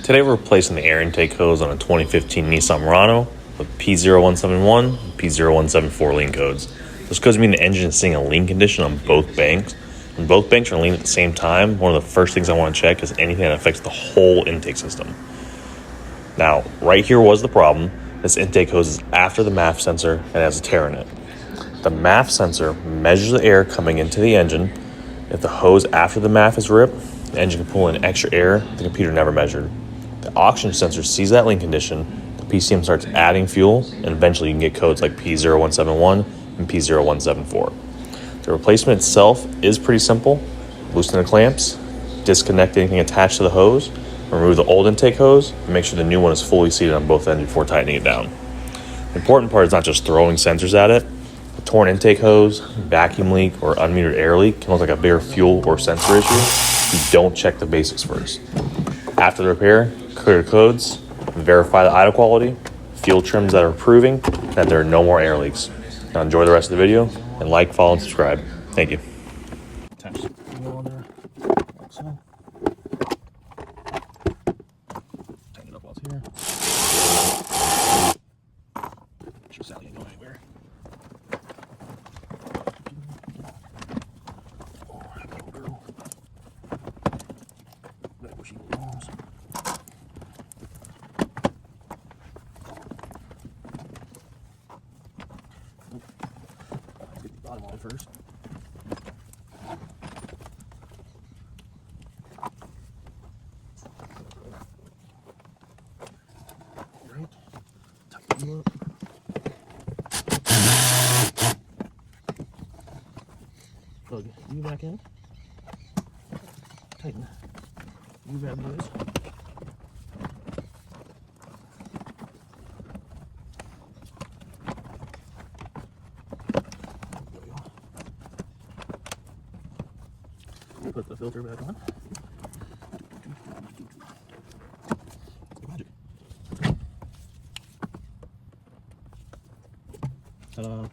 Today we're replacing the air intake hose on a 2015 Nissan Murano with P0171 and P0174 lean codes. Those codes mean the engine is seeing a lean condition on both banks. When both banks are lean at the same time, one of the first things I want to check is anything that affects the whole intake system. Now, right here was the problem. This intake hose is after the MAF sensor and has a tear in it. The MAF sensor measures the air coming into the engine. If the hose after the MAF is ripped, the engine can pull in extra air the computer never measured. The oxygen sensor sees that lean condition, the PCM starts adding fuel, and eventually you can get codes like P0171 and P0174. The replacement itself is pretty simple. Loosen the clamps, disconnect anything attached to the hose, remove the old intake hose, and make sure the new one is fully seated on both ends before tightening it down. The important part is not just throwing sensors at it. A torn intake hose, vacuum leak, or unmetered air leak can look like a bigger fuel or sensor issue if you don't check the basics first. After the repair, clear the codes, verify the idle quality, fuel trims that are proving that there are no more air leaks. Now enjoy the rest of the video, and like, follow, and subscribe. Thank you. Attach the wheel on there, like so. Tighten it up while it's here. Make sure Sally ain't going anywhere. Oh, that little girl. Back where she belongs. Let's get the bottom on first. Right. Tighten them up. Plug you back in. Tighten. You grab those. Put the filter back on. Ta-da.